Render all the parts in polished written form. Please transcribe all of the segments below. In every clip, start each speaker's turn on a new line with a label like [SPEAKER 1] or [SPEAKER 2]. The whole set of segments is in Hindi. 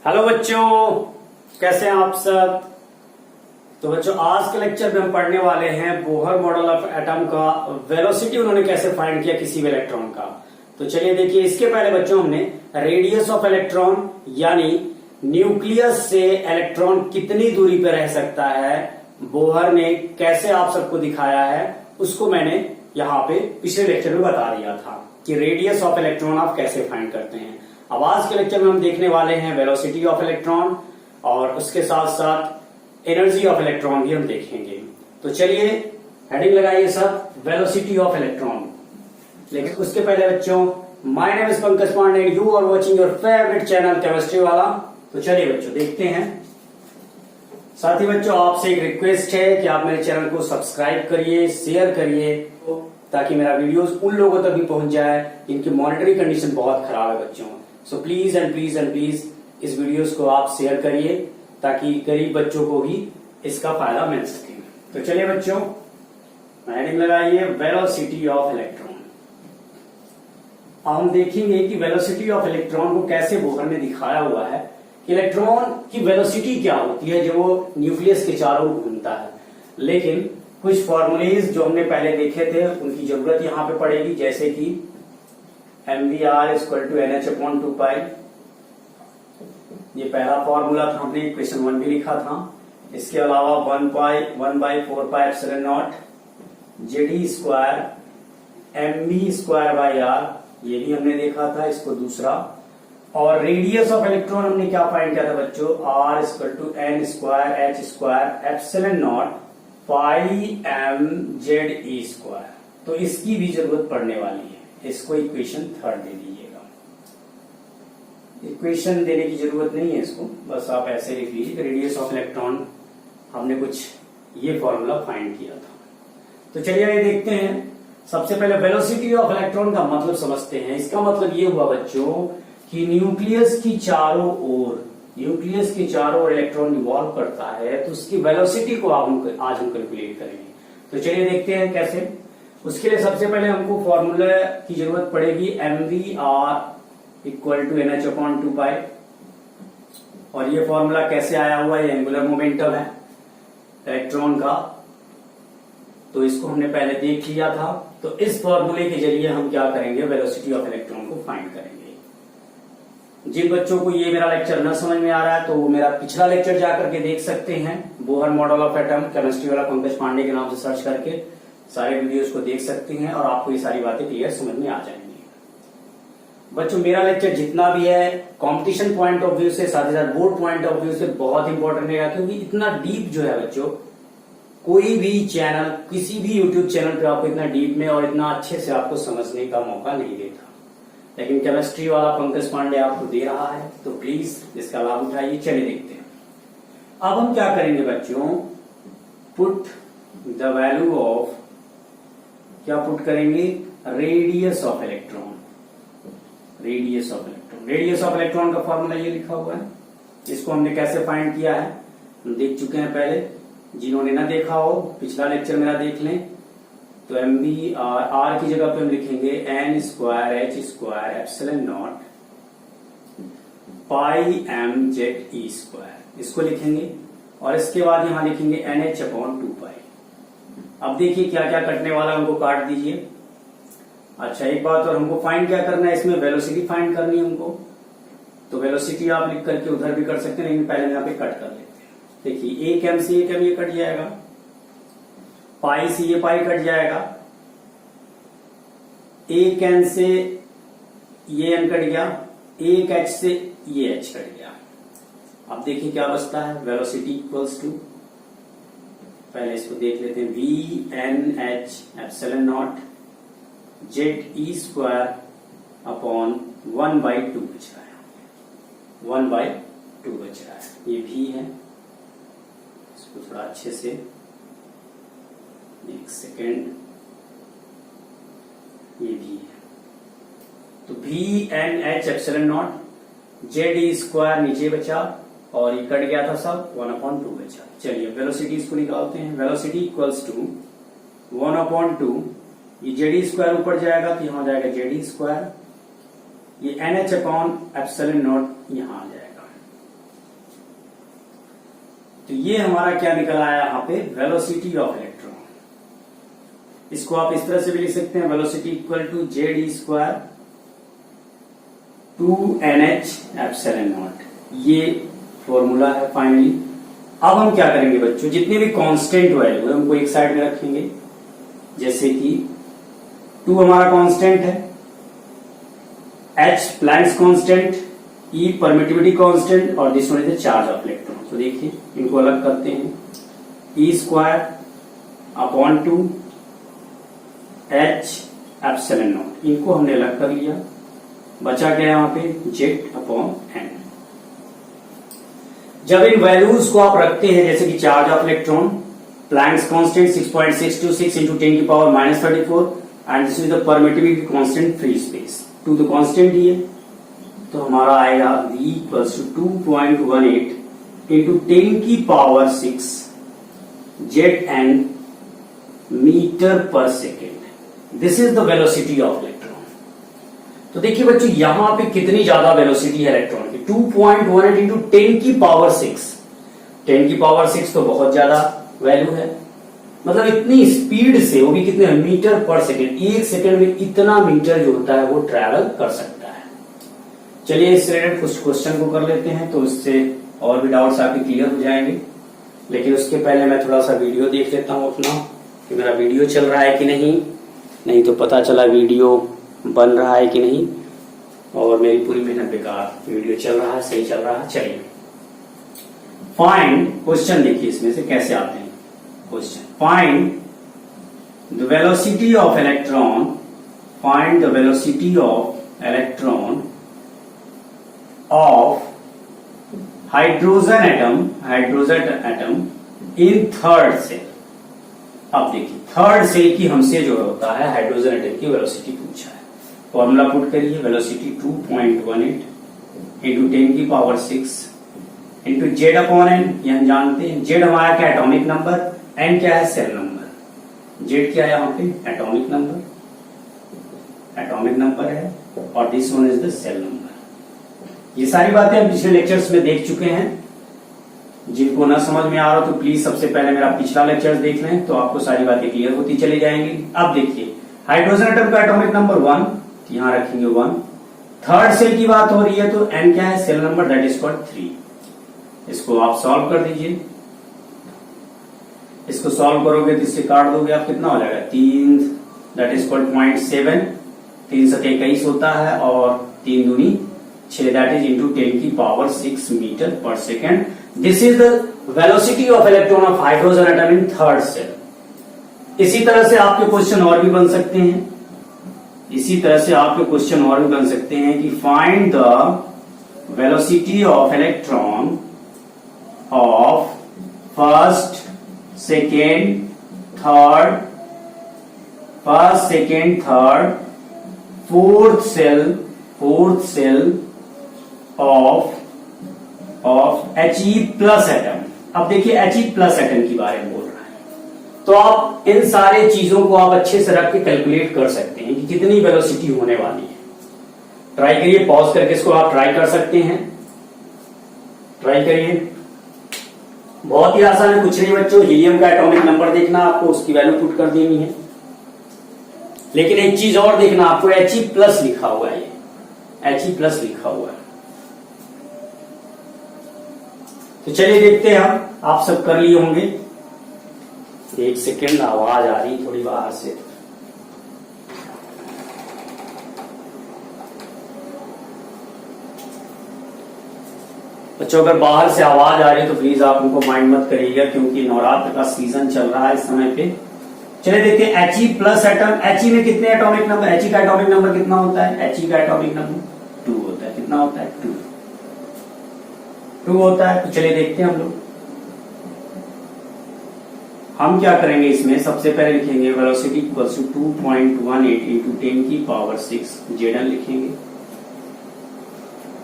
[SPEAKER 1] हेलो बच्चों, कैसे हैं आप सब। तो बच्चों आज के लेक्चर में हम पढ़ने वाले हैं बोहर मॉडल ऑफ एटम का वेलोसिटी उन्होंने कैसे फाइंड किया किसी भी इलेक्ट्रॉन का। तो चलिए देखिए, इसके पहले बच्चों हमने रेडियस ऑफ इलेक्ट्रॉन यानी न्यूक्लियस से इलेक्ट्रॉन कितनी दूरी पे रह सकता है बोहर ने कैसे आप सबको दिखाया है, उसको मैंने यहाँ पे पिछले लेक्चर में बता दिया था कि रेडियस ऑफ इलेक्ट्रॉन आप कैसे फाइंड करते हैं। अब आज के लेक्चर में हम देखने वाले हैं वेलोसिटी ऑफ इलेक्ट्रॉन और उसके साथ साथ एनर्जी ऑफ इलेक्ट्रॉन भी हम देखेंगे। तो चलिए हेडिंग लगाइए सब, वेलोसिटी ऑफ इलेक्ट्रॉन। लेकिन उसके पहले बच्चों, my name is Pankaj Pandey, you are watching your favourite channel chemistry वाला। तो चलिए बच्चों देखते हैं। साथ ही बच्चों आपसे एक रिक्वेस्ट है कि आप मेरे चैनल को सब्सक्राइब करिए, शेयर करिए, ताकि मेरा वीडियोस उन लोगों तक भी पहुंच जाए जिनकी मॉनिटरी कंडीशन बहुत खराब है बच्चों। So please and please and please इस वीडियोस को आप शेयर करिए ताकि गरीब बच्चों को भी इसका फायदा मिल सके। तो चलिए बच्चों हेडिंग लगाइए, वेलोसिटी ऑफ इलेक्ट्रॉन। अब हम देखेंगे कि वेलोसिटी ऑफ इलेक्ट्रॉन को कैसे बोहर ने दिखाया हुआ है कि इलेक्ट्रॉन की वेलोसिटी क्या होती है जो वो न्यूक्लियस के चारों ओर घूमता है। लेकिन कुछ फॉर्मूलेज जो हमने पहले देखे थे उनकी जरूरत यहां पे पड़ेगी, जैसे कि mvr इक्वल टू NH/2π। ये पहला फॉर्मूला था, हमने क्वेश्चन 1 भी लिखा था। इसके अलावा 1/4πε0 Z e square mv square by r, ये भी हमने देखा था, इसको दूसरा। और रेडियस ऑफ इलेक्ट्रॉन हमने क्या फाइंड किया था बच्चों, r equal to n square h square ε0 pi m z e square. तो इसकी भी जरूरत पड़ने वाली है। इसको इक्वेशन 3 दे दीजिएगा। इक्वेशन देने की जरूरत नहीं है इसको, बस आप ऐसे लिख लीजिए रेडियस ऑफ इलेक्ट्रॉन हमने कुछ ये फॉर्मूला फाइंड किया था। तो चलिए ये देखते हैं। सबसे पहले वेलोसिटी ऑफ इलेक्ट्रॉन का मतलब समझते हैं। इसका मतलब ये हुआ बच्चों कि न्यूक्लियस के चारों ओर इलेक्ट्रॉन रिवॉल्व करता है, तो उसकी वेलोसिटी को आज हम कैलकुलेट करेंगे। तो चलिए देखते हैं कैसे। उसके लिए सबसे पहले हमको फॉर्मूला की जरूरत पड़ेगी mvr इक्वल टू NH/2π। और ये फॉर्मूला कैसे आया हुआ है, एंगुलर मोमेंटम है इलेक्ट्रॉन का, तो इसको हमने पहले देख लिया था। तो इस फॉर्मूले के जरिए हम क्या करेंगे, वेलोसिटी ऑफ इलेक्ट्रॉन को फाइंड करेंगे। जिन बच्चों को ये मेरा लेक्चर न समझ में आ रहा है तो वो मेरा पिछला लेक्चर जाकर के देख सकते हैं, Bohr model of atom chemistry वाला पंकज पांडे के नाम से सर्च करके सारे वीडियोस को देख सकते हैं और आपको ये सारी बातें क्लियर समझ में आ जाएंगी। बच्चों मेरा लेक्चर जितना भी है कंपटीशन पॉइंट ऑफ व्यू से, साथ ही साथ बोर्ड पॉइंट ऑफ व्यू से बहुत इंपॉर्टेंट रहेगा, क्योंकि इतना डीप जो है बच्चों कोई भी चैनल, किसी भी यूट्यूब चैनल पे आपको इतना डीप में और इतना अच्छे से आपको समझने का मौका नहीं देता। लेकिन केमिस्ट्री वाला पंकज पांडे आपको दे रहा है, तो प्लीज इसका लाभ उठाइए। चलिए देखते हैं। अब हम क्या करेंगे बच्चों, पुट द वैल्यू ऑफ, क्या पुट करेंगे, radius of electron. Radius of electron का फॉर्मूला ये लिखा हुआ है। इसको हमने कैसे फाइंड किया है हम देख चुके हैं पहले। जिन्होंने ना देखा हो पिछला लेक्चर मेरा देख लें। तो mvr की जगह पे हम लिखेंगे n square h square ε0 pi m z e square, इसको लिखेंगे। और इसके बाद यहां लिखेंगे NH/2π। अब देखिए क्या क्या कटने वाला, हमको काट दीजिए। अच्छा एक बात और, हमको फाइंड क्या करना है, इसमें वेलोसिटी फाइंड करनी है हमको। तो वेलोसिटी आप लिख करके उधर भी कर सकते हैं, लेकिन पहले यहाँ पे कट कर लेते हैं। देखिए एक m से एक m ये कट जाएगा, पाई से ये पाई कट जाएगा, एक n से ये n कट गया, एक h से ये h कट गया। अब देखिए क्या बचता है, वेलोसिटी इक्वल्स टू, पहले इसको देख लेते हैं, v/n/h ε0 z e square upon 1/2 बच रहा है, 1/2 बच रहा है। ये v है, इसको थोड़ा अच्छे से, एक सेकेंड, ये भी है। तो v/n/h ε0 z e स्क्वायर नीचे बचा और ये कट गया था सब, 1/2 बचा। चलिए वेलोसिटी इसको निकालते हैं। वेलोसिटी इक्वल्स टू 1/2, ये जेडी स्क्वायर ऊपर जाएगा तो यहां जाएगा जेडी स्क्वायर, ये NH/ε0 यहां आ जाएगा। तो ये हमारा क्या निकल आया यहाँ पे, वेलोसिटी ऑफ इलेक्ट्रॉन। इसको आप इस तरह से भी लिख सकते हैं, velocity equal to ZE² 2NH epsilon naught. ये फॉर्मूला है फाइनली। अब हम क्या करेंगे बच्चों, जितने भी कांस्टेंट वैल्यू है उनको एक साइड में रखेंगे। जैसे कि 2 हमारा कांस्टेंट है, H Planck's constant, E permittivity constant और this one is the charge of electron. तो देखिए इनको अलग करते हैं, E² upon 2 H epsilon not, इनको हमने अलग कर लिया। बचा क्या यहाँ पे, Z अपॉन N। जब इन वैल्यूज को आप रखते हैं, जैसे कि charge of electron, Planck's constant 6.626 into 10 की power -34 and this is the permittivity constant free space, 2 तो कांस्टेंट ही है। तो हमारा आएगा V इक्वल्स टू 2.18 into 10 की power 6 Zn metre per second. This is the velocity of electron. तो देखिए बच्चों यहां पे कितनी ज्यादा वेलोसिटी है इलेक्ट्रॉन की, 2.18 into 10 की पावर 6। 10 की पावर 6 तो बहुत ज्यादा वैल्यू है, मतलब इतनी स्पीड से, वो भी कितने मीटर पर सेकेंड, 1 सेकेंड में इतना मीटर जो होता है वो ट्रैवल कर सकता है। चलिए इस रिलेटेड कुछ क्वेश्चन को कर लेते हैं, तो इससे और भी डाउट्स आपके क्लियर हो जाएंगे। लेकिन उसके पहले मैं थोड़ा सा वीडियो देख लेता हूं अपना, कि मेरा वीडियो चल रहा है कि नहीं तो पता चला वीडियो बन रहा है कि नहीं और मेरी पूरी मेहनत बेकार। वीडियो चल रहा है, सही चल रहा है। चलिए फाइंड, क्वेश्चन देखिए इसमें से कैसे आते हैं question. Find the velocity of electron, find the velocity of electron of hydrogen atom in third shell. अब देखिए थर्ड सेल की हमसे जो होता है हाइड्रोजन एटम की वेलोसिटी पूछा है। फॉर्मूला पुट करिए, वेलोसिटी 2.18 into 10 की power 6 into Z upon N। ये हम जानते हैं, Z हमारा क्या एटॉमिक नंबर, N क्या है सेल नंबर। Z क्या है यहाँ पे, एटॉमिक नंबर है और this one is the shell number. ये सारी बातें हम पिछले लेक्चर्स में देख चुके हैं। जिनको ना समझ में आ रहा तो प्लीज सबसे पहले मेरा पिछला लेक्चर देख लें, तो आपको सारी बातें क्लियर होती चली जाएंगी। अब देखिए हाइड्रोजन एटम का एटॉमिक नंबर 1, यहां रखेंगे 1। थर्ड सेल की बात हो रही है तो N क्या है, shell number, that is called 3। इसको आप सॉल्व कर दीजिए। इसको सॉल्व करोगे तो इससे काट दोगे आप, कितना हो जाएगा 3, दैट इज कॉल्ड 0.7। 3 से 21 होता है और 3 दूनी 6, दैट इज इंटू 10 की power 6 metre per second. This is the velocity of electron of hydrogen atom in third shell. इसी तरह से आपके क्वेश्चन और भी बन सकते हैं, कि find the velocity of electron of first, second, third, fourth shell of He plus atom. अब देखिए He प्लस एटम के बारे में बोल रहा है, तो आप इन सारे चीजों को आप अच्छे से रख के कैलकुलेट कर सकते हैं कि कितनी वेलोसिटी होने वाली है। ट्राई करिए, पॉज करके इसको आप ट्राई कर सकते हैं। ट्राई करिए, बहुत ही आसान है, कुछ नहीं बच्चों, हीलियम का एटॉमिक नंबर देखना, आपको उसकी वैल्यू पुट कर देनी है। लेकिन एक चीज और देखना, आपको He प्लस लिखा हुआ है, He प्लस लिखा हुआ है। तो चलिए देखते हैं हम, आप सब कर लिए होंगे। एक सेकेंड, आवाज आ रही थोड़ी बाहर से। बच्चों अगर बाहर से आवाज आ रही है तो प्लीज आप उनको माइंड मत करिएगा, क्योंकि नवरात्र का सीजन चल रहा है इस समय पे। चलिए देखते हैं He प्लस एटम। He में कितने एटॉमिक नंबर, He का एटॉमिक नंबर कितना होता है, He का एटॉमिक नंबर 2 होता है। कितना होता है, 2 होता है। तो चलिए देखते हैं हम लोग, हम क्या करेंगे इसमें। सबसे पहले लिखेंगे वेलोसिटी इक्वल्स टू 2.18 इंटू 10 की पावर 6 Zn लिखेंगे।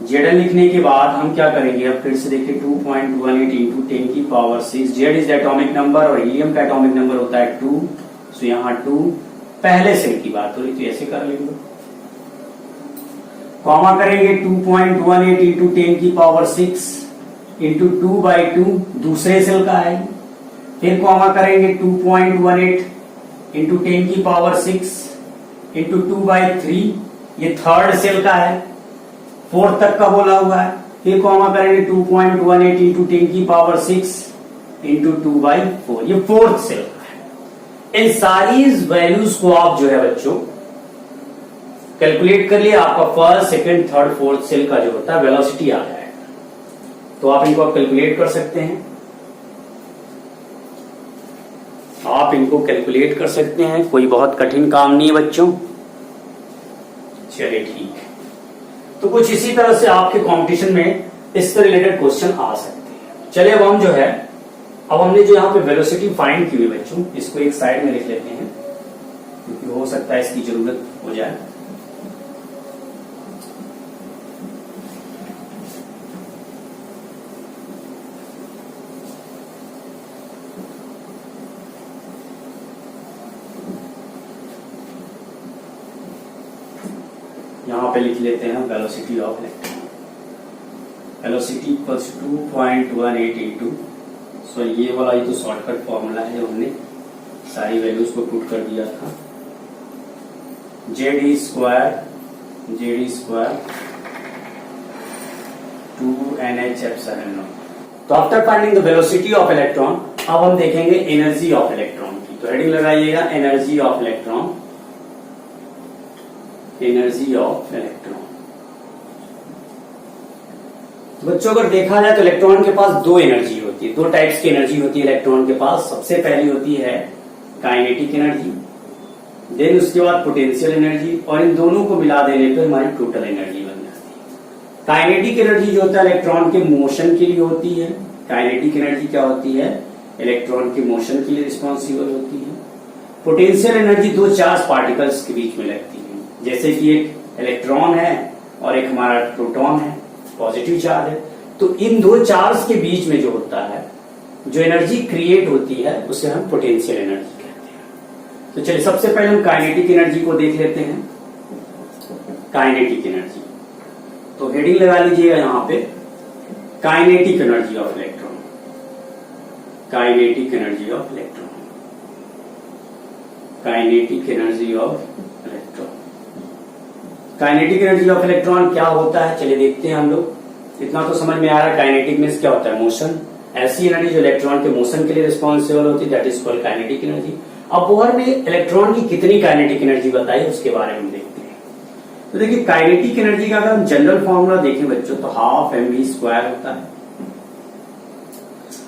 [SPEAKER 1] Zn लिखने के बाद हम क्या करेंगे, अब फिर से देखिए 2.18 इंटू 10 की power 6, Z is atomic number और हीलियम का एटॉमिक नंबर होता है 2, तो यहाँ 2 पहले सेल की बात हो रही, तो ऐसे कर लेंगे। कॉमा करेंगे 2.18 इंटू 10 की पावर 6 इंटू 2/2 दूसरे सेल का है, फिर कॉमा करेंगे 2.18 इंटू 10⁶ इंटू 2/3 ये थर्ड सेल का है, फोर्थ तक का बोला हुआ है, फिर कॉमा करेंगे 2.18 इंटू 10⁶ इंटू 2/4 ये फोर्थ सेल का है। इन सारी वैल्यूज को आप जो है बच्चों कैलकुलेट कर लिए, आपका first second third fourth shell का जो होता है वेलोसिटी आ जाएगा। तो आप इनको कैलकुलेट कर सकते हैं, आप इनको कैलकुलेट कर सकते हैं, कोई बहुत कठिन काम नहीं है बच्चों। चलिए ठीक है, तो कुछ इसी तरह से आपके कंपटीशन में इससे रिलेटेड क्वेश्चन आ सकते हैं। चलिए अब हम जो है, अब हमने जो यहाँ पे वेलोसिटी फाइंड की हुई बच्चों, इसको एक साइड में लिख लेते हैं क्योंकि हो सकता है इसकी जरूरत हो जाए। यहां पे लिख लेते हैं velocity of electron, velocity equals 2.18 into, so ये वाला ही तो शॉर्टकट फॉर्मूला है जो हमने सारी वैल्यूज को पुट कर दिया था, जेड स्क्वायर 2NH एप्सिलॉन। तो after finding the velocity of electron अब हम देखेंगे एनर्जी ऑफ इलेक्ट्रॉन की। तो हेडिंग लगाइएगा energy of electron, energy of electron. बच्चों अगर देखा जाए तो इलेक्ट्रॉन के पास दो एनर्जी होती है, दो टाइप्स की एनर्जी होती है इलेक्ट्रॉन के पास। सबसे पहली होती है काइनेटिक एनर्जी, देन उसके बाद पोटेंशियल एनर्जी, और इन दोनों को मिला देने पर हमारी टोटल एनर्जी बन जाती है। काइनेटिक एनर्जी जो होता है इलेक्ट्रॉन के मोशन के लिए होती है। काइनेटिक एनर्जी क्या होती है? इलेक्ट्रॉन के मोशन के लिए रिस्पॉन्सिबल होती है। पोटेंशियल एनर्जी दो चार्ज पार्टिकल्स के बीच में लगती है, जैसे कि एक इलेक्ट्रॉन है और एक हमारा प्रोटॉन है, पॉजिटिव चार्ज है। तो इन दो चार्ज के बीच में जो होता है, जो एनर्जी क्रिएट होती है, उसे हम पोटेंशियल एनर्जी कहते हैं। तो चलिए सबसे पहले हम काइनेटिक एनर्जी को देख लेते हैं। काइनेटिक एनर्जी, तो हेडिंग लगा लीजिएगा यहां पे kinetic energy of electron, kinetic energy of electron, kinetic energy of electron. Kinetic energy of electron क्या होता है चलिए देखते हैं हम लोग। इतना तो समझ में आ रहा है, काइनेटिक मींस क्या होता है? मोशन। ऐसी एनर्जी जो इलेक्ट्रॉन के मोशन के लिए रिस्पॉन्सिबल होती है, that is called kinetic energy. अब बोहर ने इलेक्ट्रॉन की कितनी काइनेटिक एनर्जी बताई उसके बारे में देखते हैं। तो देखिए काइनेटिक एनर्जी का अगर हम जनरल फॉर्मूला देखें बच्चों तो 12mv² होता है।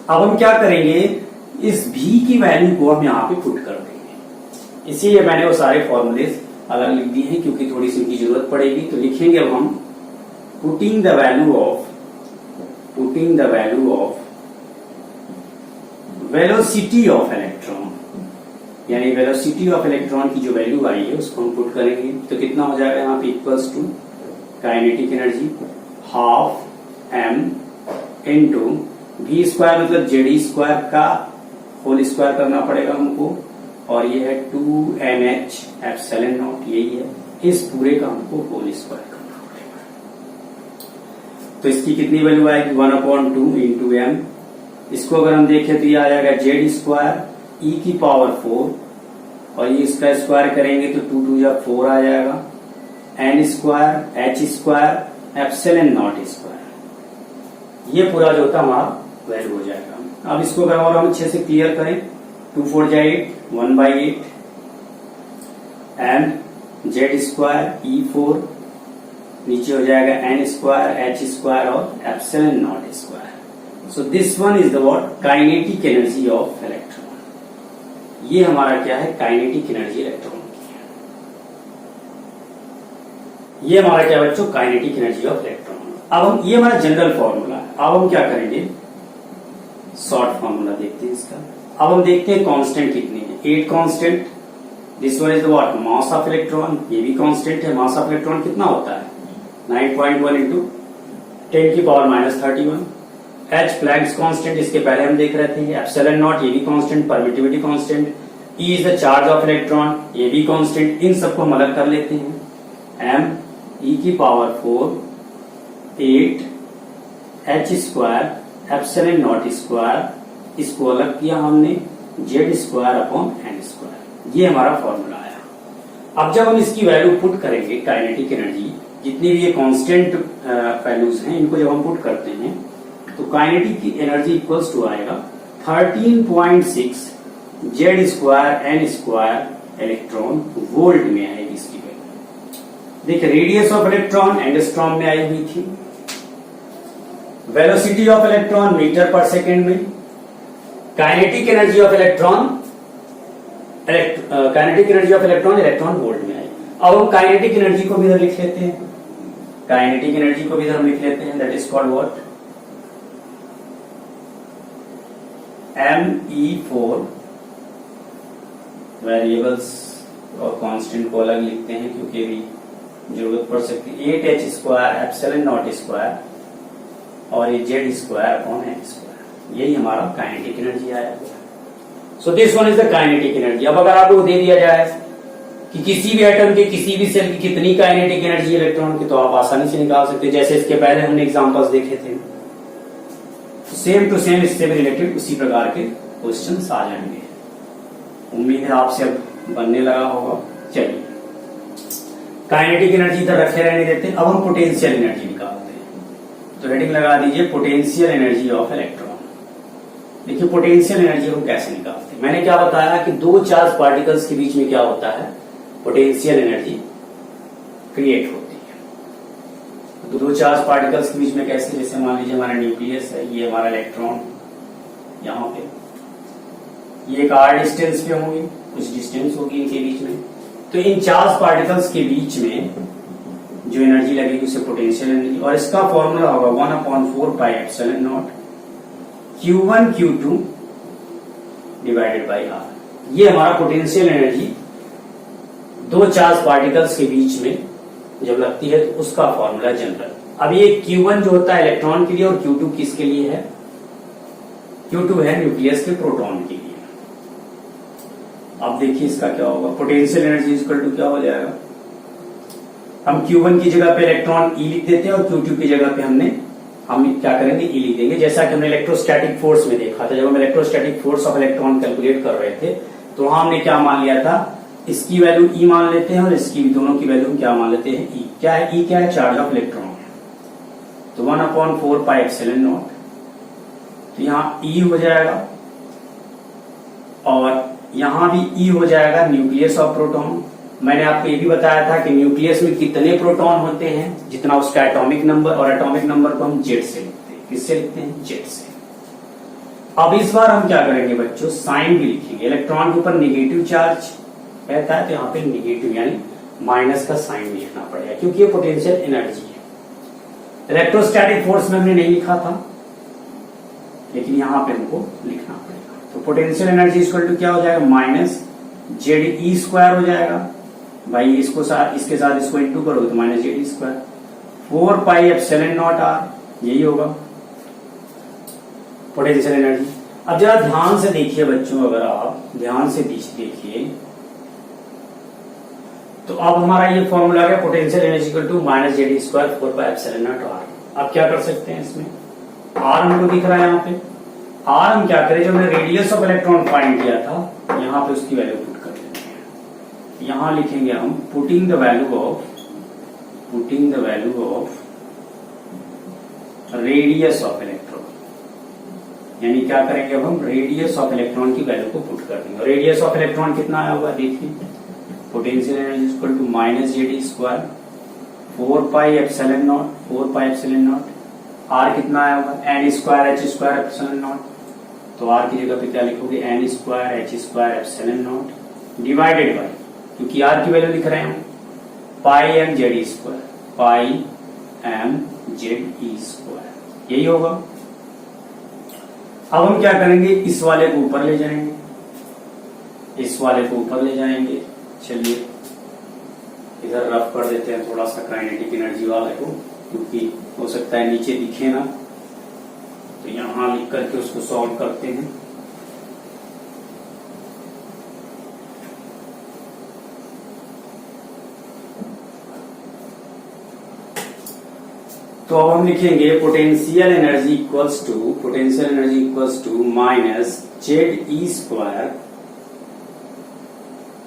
[SPEAKER 1] अब हम क्या करेंगे, इस v की वैल्यू को हम यहाँ पे पुट कर देंगे। इसीलिए मैंने वो सारे फॉर्मूले अलग लिख दिए हैं क्योंकि थोड़ी सी इनकी जरूरत पड़ेगी। तो लिखेंगे अब हम putting the value of velocity of electron, यानी वेलोसिटी ऑफ इलेक्ट्रॉन की जो वैल्यू आई है उसको हम पुट करेंगे। तो कितना हो जाएगा यहाँ पे? Equals to kinetic energy 12m into v² मतलब जेड² का होल स्क्वायर करना पड़ेगा हमको, और ये है 2NH एप्सिलॉन, यही है। इस पूरे का हमको होल स्क्वायर करना पड़ेगा। तो इसकी कितनी वैल्यू आएगी? 1/2 इंटू m। इसको अगर हम देखें तो ये आ जाएगा जेड² e⁴, और ये इसका स्क्वायर करेंगे तो 2 2 जा 4 आ जाएगा, n² h² एप्सिलॉन²। ये पूरा जो होता है हमारा वैल्यू हो जाएगा। अब इसको अगर और हम अच्छे से क्लियर करें, 2 4 जा 8, 1/8 m z² e⁴, नीचे हो जाएगा n² h² और epsilon. So this one is the what? Kinetic energy of electron. ये हमारा क्या है? काइनेटिक एनर्जी इलेक्ट्रॉन की है। ये हमारा क्या बच्चों? Kinetic energy of electron. अब हम, ये हमारा जनरल फॉर्मूला है। अब हम क्या करेंगे? शॉर्ट फॉर्मूला देखते हैं इसका। अब हम देखते हैं कांस्टेंट कितने हैं। 8 constant, this one is the what? Mass of electron. ये भी कांस्टेंट है। मास ऑफ इलेक्ट्रॉन कितना होता है? 9.1 इंटू 10⁻31। H प्लैंक्स कांस्टेंट, इसके पहले हम देख रहे थे। एप्सिलॉन², ये भी constant. Permittivity constant. E is the charge of electron, ये भी कांस्टेंट। इन सबको हम अलग कर लेते हैं। m e⁴ 8 h² epsilon naught square, इसको अलग किया हमने Z square upon N square, ये हमारा फॉर्मूला आया। अब जब हम इसकी वैल्यू पुट करेंगे काइनेटिक एनर्जी, जितनी भी ये कांस्टेंट वैल्यूज हैं इनको जब हम पुट करते हैं तो काइनेटिक की एनर्जी इक्वल्स टू आएगा 13.6 Z square N square electron volt में आएगी इसकी वैल्यू। देखिए रेडियस ऑफ इलेक्ट्रॉन एंगस्ट्रॉम में आई हुई थी, velocity of electron metre per second में, kinetic energy of electron electron volt में आई। अब हम काइनेटिक एनर्जी को भी इधर लिख लेते हैं, काइनेटिक एनर्जी को भी इधर हम लिख लेते हैं, that is called what, ME4 variables और कांस्टेंट को अलग लिखते हैं क्योंकि भी जरूरत पड़ सकती है। 8h square epsilon naught square और ये Z square upon N square, यही हमारा काइनेटिक एनर्जी आया हुआ। So this one is the kinetic energy. अब अगर आपको दे दिया जाए कि किसी भी एटम के किसी भी सेल की कितनी काइनेटिक एनर्जी इलेक्ट्रॉन की, तो आप आसानी से निकाल सकते हैं, जैसे इसके पहले हमने एग्जांपल्स देखे थे। सेम टू सेम इससे भी रिलेटेड उसी प्रकार के क्वेश्चंस आ जाएंगे। उम्मीद है आपसे अब बनने लगा होगा। चलिए काइनेटिक एनर्जी इधर रखे रहने देते हैं। अब हम पोटेंशियल एनर्जी निकालते हैं, तो हेडिंग लगा दीजिए पोटेंशियल एनर्जी ऑफ इलेक्ट्रॉन। देखिए पोटेंशियल एनर्जी हम कैसे निकालते हैं। मैंने क्या बताया कि दो चार्ज पार्टिकल्स के बीच में क्या होता है, पोटेंशियल एनर्जी क्रिएट होती है। दो चार्ज पार्टिकल्स के बीच में कैसे, जैसे मान लीजिए हमारा न्यूक्लियस है, ये हमारा इलेक्ट्रॉन यहाँ पे, ये एक r डिस्टेंस पे होंगे, कुछ डिस्टेंस होगी इनके बीच में, तो इन चार्ज पार्टिकल्स के बीच में जो एनर्जी लगेगी उसे पोटेंशियल एनर्जी, और इसका फॉर्मूला होगा 1/4 पाई epsilon not Q1 Q2 divided by R। ये हमारा पोटेंशियल एनर्जी दो चार्ज पार्टिकल्स के बीच में जब लगती है तो उसका फॉर्मूला जनरल। अब ये Q1 जो होता है इलेक्ट्रॉन के लिए और Q2 किसके लिए है, Q2 है न्यूक्लियस के प्रोटॉन के लिए। अब देखिए इसका क्या होगा, पोटेंशियल एनर्जी इक्वल टू क्या हो जाएगा, हम Q1 की जगह पे इलेक्ट्रॉन E लिख देते हैं और Q2 की जगह पे हम क्या करेंगे, E लिख देंगे। जैसा कि हमने इलेक्ट्रोस्टैटिक फोर्स में देखा था, जब हम electrostatic force of electron calculate कर रहे थे तो वहां हमने क्या मान लिया था, इसकी वैल्यू E मान लेते हैं और इसकी दोनों की वैल्यू क्या मान लेते हैं, E। क्या है E, क्या है, चार्ज ऑफ इलेक्ट्रॉन। तो 1/4 पाई एप्सिलॉन नॉट, तो यहाँ E हो जाएगा और यहां भी E हो जाएगा न्यूक्लियस ऑफ प्रोटॉन। मैंने आपको ये भी बताया था कि न्यूक्लियस में कितने प्रोटॉन होते हैं, जितना उसका एटॉमिक नंबर, और एटॉमिक नंबर को हम जेड से लिखते हैं। किससे लिखते हैं, जेड से। अब इस बार हम क्या करेंगे बच्चों, साइन भी लिखेंगे। इलेक्ट्रॉन के ऊपर निगेटिव चार्ज रहता है तो यहाँ पे निगेटिव यानी माइनस का साइन लिखना पड़ेगा क्योंकि ये पोटेंशियल एनर्जी है। इलेक्ट्रोस्टैटिक फोर्स में हमने नहीं लिखा था लेकिन यहाँ पे हमको लिखना पड़ेगा। तो पोटेंशियल एनर्जी इक्वल टू क्या हो जाएगा, माइनस जेड ई स्क्वायर हो जाएगा। भाई इसके साथ इसको इंटू करो तो minus Z square 4 pi epsilon naught R, यही होगा पोटेंशियल एनर्जी। अब जरा ध्यान से देखिए बच्चों, अगर आप ध्यान से देखिए तो अब हमारा ये फॉर्मूला है potential energy equal to minus Z square 4 pi epsilon naught R. अब क्या कर सकते हैं इसमें, आर हमको दिख रहा है यहाँ पे, आर हम क्या करें, जब हमने रेडियस ऑफ इलेक्ट्रॉन फाइंड किया था यहाँ पे उसकी वैल्यू पुट कर देते हैं। यहां लिखेंगे हम putting the value of radius of electron, यानी क्या करेंगे अब हम रेडियस ऑफ इलेक्ट्रॉन की वैल्यू को पुट कर देंगे। रेडियस ऑफ इलेक्ट्रॉन कितना आया हुआ देखिए, potential energy equal to minus Z square 4 pi epsilon naught, R कितना आया हुआ, N square H square epsilon naught, तो आर की जगह पे क्या लिखोगे, N square H square epsilon naught divided by, क्योंकि आर की वैल्यू लिख रहे हैं पाई M Z square, pi M Z E square, यही होगा। अब हम क्या करेंगे, इस वाले को ऊपर ले जाएंगे, इस वाले को ऊपर ले जाएंगे। चलिए इधर रफ कर देते हैं थोड़ा सा काइनेटिक एनर्जी वाले को, क्योंकि हो सकता है नीचे दिखे ना, तो यहां लिख करके उसको सॉल्व करते हैं। तो अब हम लिखेंगे potential energy equals to minus Z E square,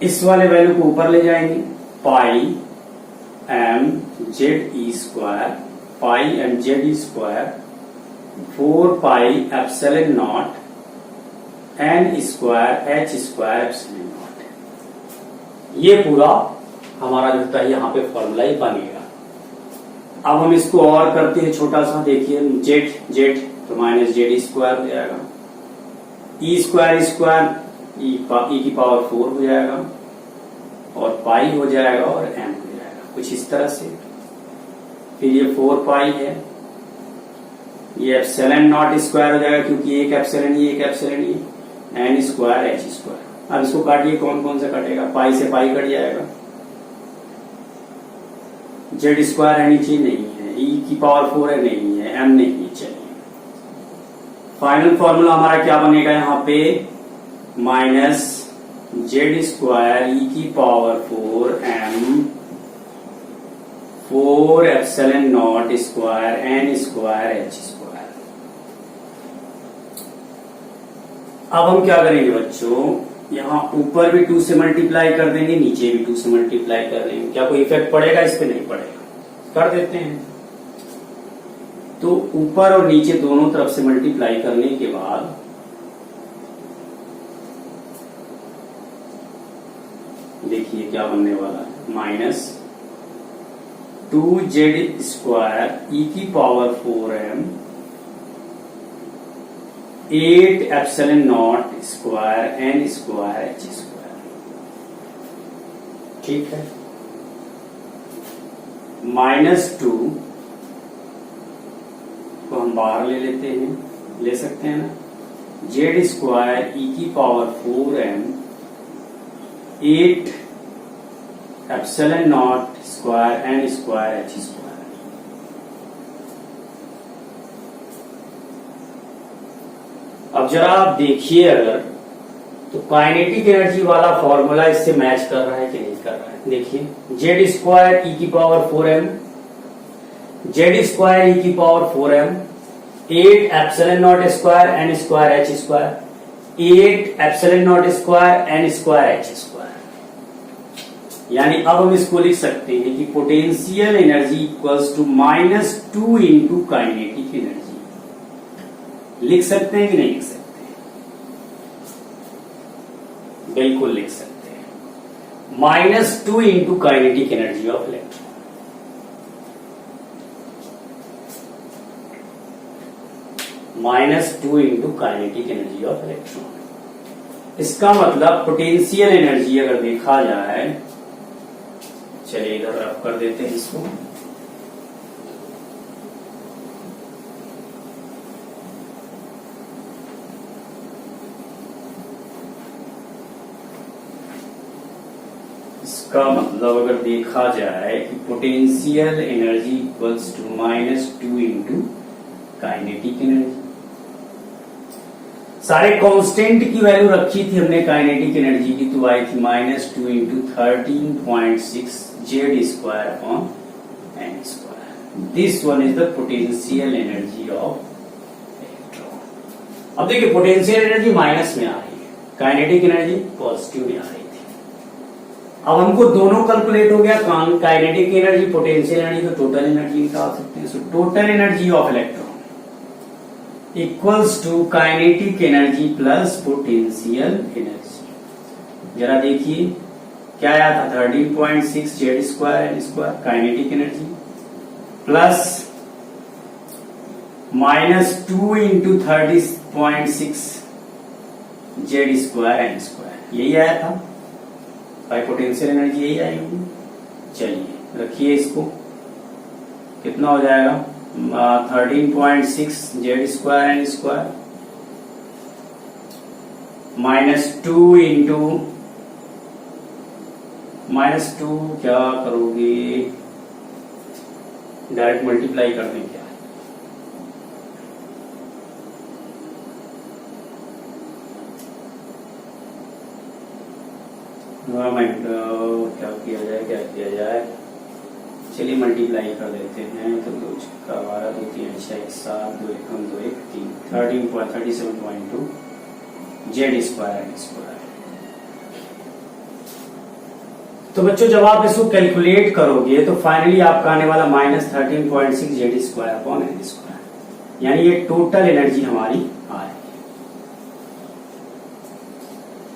[SPEAKER 1] इस वाले वैल्यू को ऊपर ले जाएंगे, pi M Z E square, pi M Z E square 4 pi epsilon naught N square H square epsilon naught. ये पूरा हमारा जो था यहाँ पे फॉर्मूला ही बनेगा। अब हम इसको और करते हैं छोटा सा, देखिए जेड तो माइनस जेड स्क्वायर हो जाएगा, ई स्क्वायर ई की पावर 4 हो जाएगा, और पाई हो जाएगा और एम हो जाएगा, कुछ इस तरह से। फिर ये 4 पाई है, ये एप्सिलॉन नॉट स्क्वायर हो जाएगा क्योंकि एक एप्सिलॉन ये एन स्क्वायर एच स्क्वायर। अब इसको काटिए, कौन कौन सा कटेगा, पाई से पाई कट जाएगा, जेड स्क्वायर है नीचे नहीं है, ई की पावर 4 है नहीं है, एम नहीं है। चलिए फाइनल फॉर्मूला हमारा क्या बनेगा यहाँ पे, माइनस जेड स्क्वायर ई की power 4 M 4 epsilon naught square N square H square. अब हम क्या करेंगे बच्चों, यहाँ ऊपर भी 2 से मल्टीप्लाई कर देंगे, नीचे भी 2 से मल्टीप्लाई कर देंगे। क्या कोई इफेक्ट पड़ेगा इस पे? नहीं पड़ेगा, कर देते हैं। तो ऊपर और नीचे दोनों तरफ से मल्टीप्लाई करने के बाद देखिए क्या बनने वाला है, माइनस 2 जेड स्क्वायर ई की power 4 M 8 epsilon naught square N square H square. ठीक है, -2 को हम बाहर ले लेते हैं, ले सकते हैं ना, जेड स्क्वायर ई की power 4 M 8 epsilon naught square N square H square. अब जरा आप देखिए, अगर तो काइनेटिक एनर्जी वाला फॉर्मूला इससे मैच कर रहा है कि नहीं कर रहा है। देखिए, जेड स्क्वायर ई की power 4 M, Z square E की power 4 M 8 epsilon naught square N square H square, 8 epsilon naught square N square H square. यानी अब हम इसको लिख सकते हैं कि potential energy equals to -2 into kinetic energy. लिख सकते हैं कि नहीं लिख सकते? बिल्कुल लिख सकते हैं, -2 into kinetic energy of electron. -2 into kinetic energy of electron. इसका मतलब पोटेंशियल एनर्जी अगर देखा जाए, चलिए इधर रफ कर देते हैं इसको, इसका मतलब अगर देखा जाए कि potential energy equals to -2 into kinetic energy. सारे कांस्टेंट की वैल्यू रखी थी हमने काइनेटिक एनर्जी की, तो आई थी -2 into 13.6 Z square upon N square. This one is the potential energy of electron. अब देखिए, पोटेंशियल एनर्जी माइनस में आ रही है, काइनेटिक एनर्जी पॉजिटिव में आ रही थी। अब हमको दोनों कैलकुलेट हो गया, काइनेटिक एनर्जी, पोटेंशियल एनर्जी, तो टोटल एनर्जी निकाल सकते हैं। So total energy of electron equals to kinetic energy plus potential energy. जरा देखिए क्या आया था, 13.6 Z square N square kinetic energy, plus -2 into 30.6 Z square N square, यही आया था। बाई पोटेंशियल एनर्जी यही आई होगी। चलिए रखिए इसको, कितना हो जाएगा, 13.6 Z square N square -2 into -2 क्या करोगे, डायरेक्ट मल्टीप्लाई कर दें क्या, क्या किया जाए, चलिए मल्टीप्लाई कर देते हैं। तो 2 का 12, 2 3 6 1 7, 2 1 2 1 3, 13.37.2 जेड स्क्वायर। तो बच्चों जब आप इसको कैलकुलेट करोगे तो फाइनली आपका आने वाला -13.6 Z square upon N square, यानी ये टोटल एनर्जी हमारी आ रही है।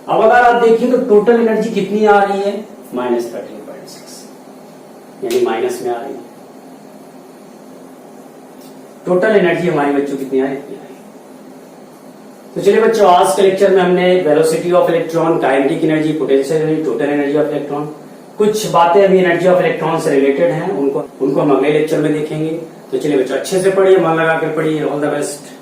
[SPEAKER 1] अब अगर आप देखिए तो टोटल एनर्जी कितनी आ रही है, -13.6, यानी माइनस में आ रही है। टोटल एनर्जी हमारी बच्चों कितनी आ रही है। तो चलिए बच्चों आज के लेक्चर में हमने velocity of electron, kinetic energy, potential energy, total energy of electron, कुछ बातें अभी एनर्जी ऑफ इलेक्ट्रॉन से रिलेटेड हैं, उनको हम अगले लेक्चर में देखेंगे। तो चलिए बच्चों अच्छे से पढ़िए, मन लगा कर पढ़िए। All the best.